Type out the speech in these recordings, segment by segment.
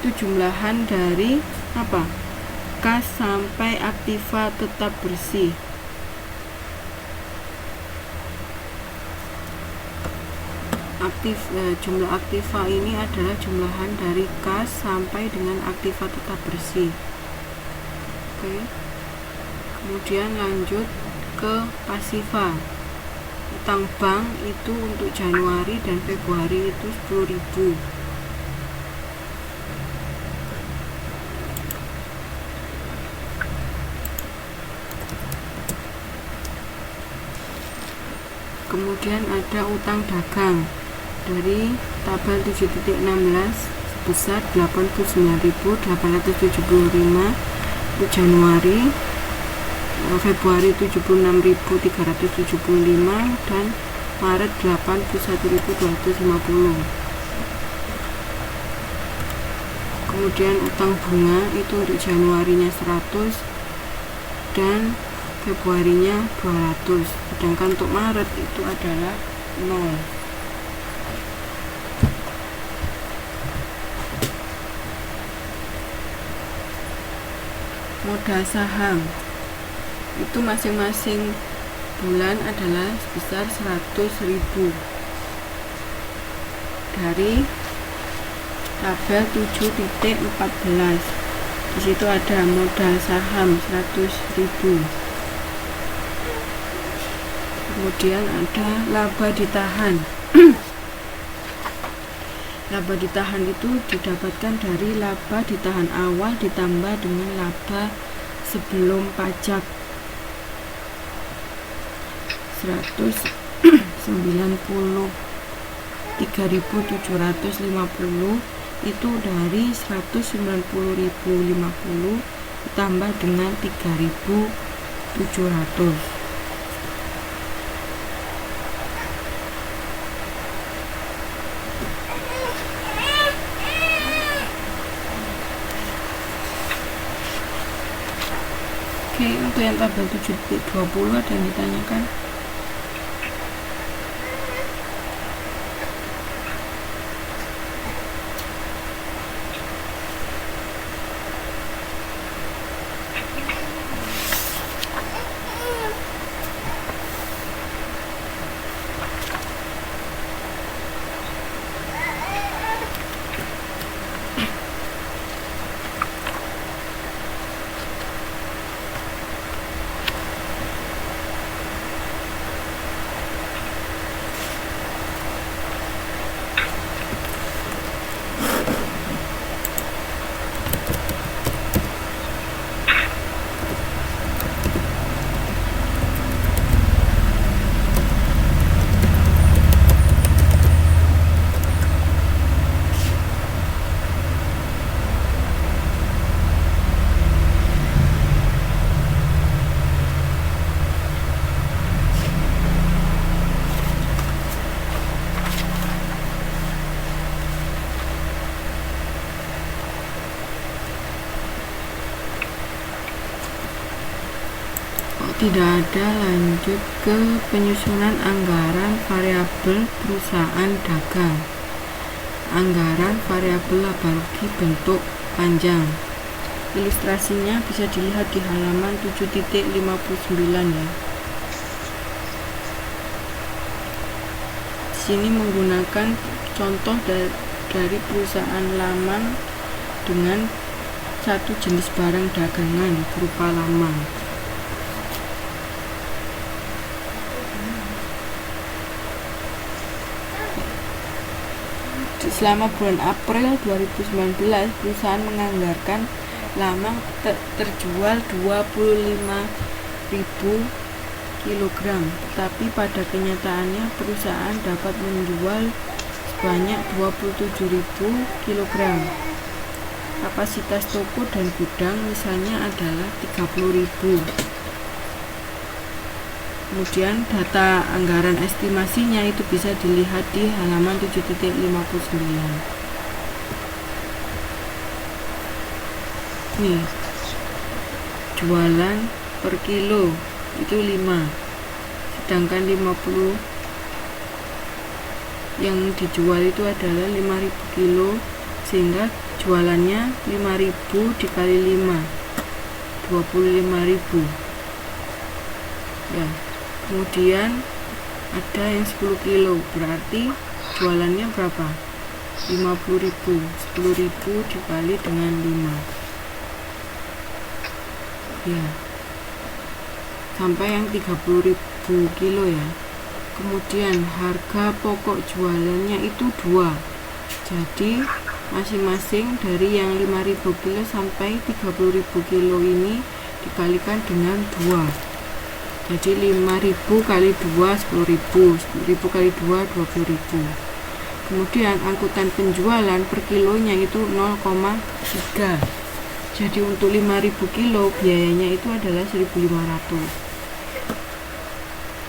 itu jumlahan dari apa? Kas sampai aktiva tetap bersih. Jumlah aktiva ini adalah jumlahan dari kas sampai dengan aktiva tetap bersih. Oke. Kemudian lanjut ke pasiva. Utang bank itu untuk Januari dan Februari itu 10.000. Kemudian ada utang dagang dari tabel 7.16 sebesar 89.875 untuk Januari, Februari 76.375 dan Maret 81.250. Kemudian utang bunga itu untuk Januarinya 100 dan Februarinya 200, sedangkan untuk Maret itu adalah 0. Modal saham itu masing-masing bulan adalah sebesar 100.000 dari tabel 7.14. Di situ ada modal saham 100.000. Kemudian ada laba ditahan. Laba ditahan itu didapatkan dari laba ditahan awal ditambah dengan laba sebelum pajak 193.750 itu dari 190.050 ditambah dengan 3.700. Oke, untuk yang tabel 7.20 ada yang ditanyakan? Tidak ada, lanjut ke penyusunan anggaran variabel perusahaan dagang. Anggaran variabel laba rugi bentuk panjang. Ilustrasinya bisa dilihat di halaman 7.59 ya. Di sini menggunakan contoh dari perusahaan lamang dengan satu jenis barang dagangan berupa lamang. Selama bulan April 2019, perusahaan menganggarkan lamang terjual 25.000 kg, tetapi pada kenyataannya perusahaan dapat menjual sebanyak 27.000 kg. Kapasitas toko dan gudang misalnya adalah 30.000. Kemudian data anggaran estimasinya itu bisa dilihat di halaman 7.59. Nih, jualan per kilo itu 5, sedangkan 50 yang dijual itu adalah 5.000 kilo, sehingga jualannya 5.000 dikali 5, 25.000 ya. Kemudian ada yang 10 kilo, berarti jualannya berapa? 50.000. 10.000 dikali dengan 5 ya, sampai yang 30.000 kilo ya. Kemudian harga pokok jualannya itu 2, jadi masing-masing dari yang 5.000 kilo sampai 30.000 kilo ini dikalikan dengan 2, jadi 5.000 kali 2 10.000, 10.000 kali 2 20.000. Kemudian angkutan penjualan per kilonya itu 0,3, jadi untuk 5.000 kilo biayanya itu adalah 1.500.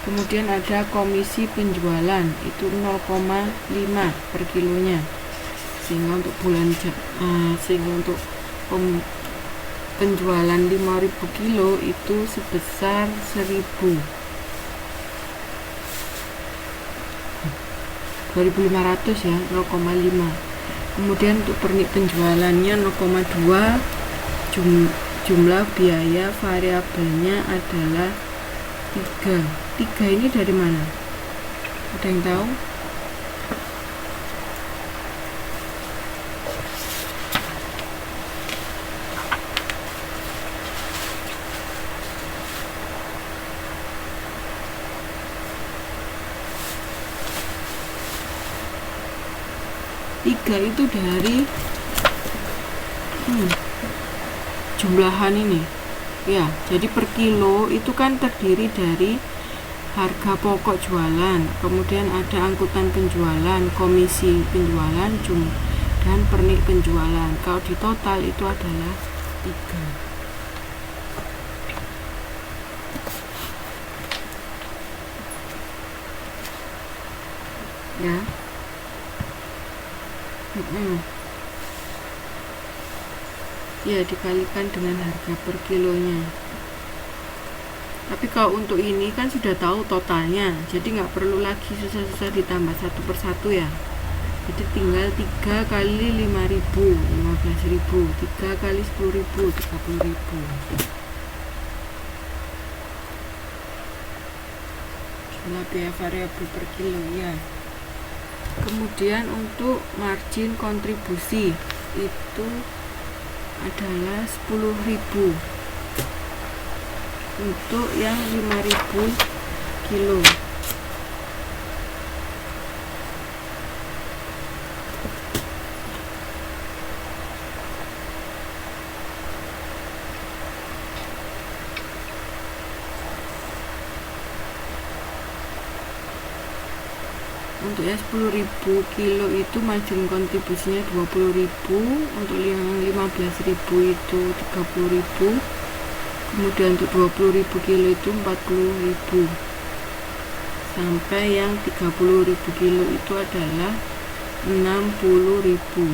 Kemudian ada komisi penjualan itu 0,5 per kilonya, sehingga untuk penjualan 5.000 kilo itu sebesar 2.500 ya, 0,5. Kemudian untuk pernik penjualannya 0,2, jumlah biaya variabelnya adalah 3. 3 ini dari mana? Ada yang tahu? Tiga itu dari jumlahan ini ya, jadi per kilo itu kan terdiri dari harga pokok jualan, kemudian ada angkutan penjualan, komisi penjualan, dan pernik penjualan. Kalau di total itu adalah 3 ya. Ya, dikalikan dengan harga per kilonya. Tapi kalau untuk ini kan sudah tahu totalnya, jadi nggak perlu lagi susah-susah ditambah satu persatu ya. Jadi tinggal 3 kali 5.000 15.000, 3 kali 10.000 30.000. Jumlah biaya variabel per kilo ya. Kemudian untuk margin kontribusi itu adalah 10.000 untuk yang 5.000 kilo. Untuk yang 10.000 kilo itu margin kontribusinya 20.000, untuk yang 15.000 itu 30.000, kemudian untuk 20.000 kilo itu 40.000, sampai yang 30.000 kilo itu adalah 60.000.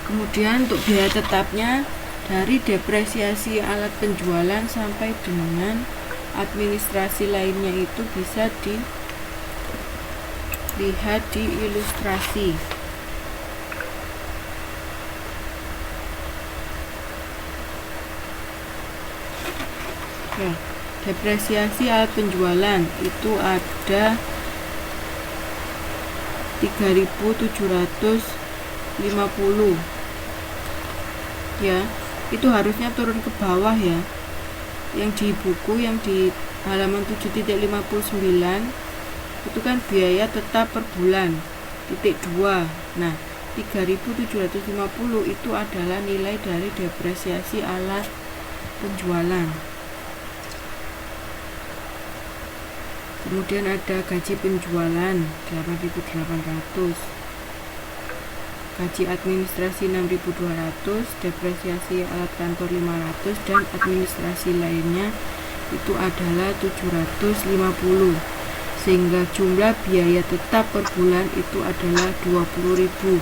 Kemudian untuk biaya tetapnya dari depresiasi alat penjualan sampai dengan administrasi lainnya itu bisa dilihat di ilustrasi. Ya, depresiasi alat penjualan itu ada 3.750 ya, itu harusnya turun ke bawah ya. Yang di buku yang di halaman 7.59 itu kan biaya tetap per bulan titik 2. Nah, 3.750 itu adalah nilai dari depresiasi alat penjualan. Kemudian ada gaji penjualan 8.800, gaji administrasi 6.200, depresiasi alat kantor 500, dan administrasi lainnya itu adalah 750, sehingga jumlah biaya tetap per bulan itu adalah 20.000.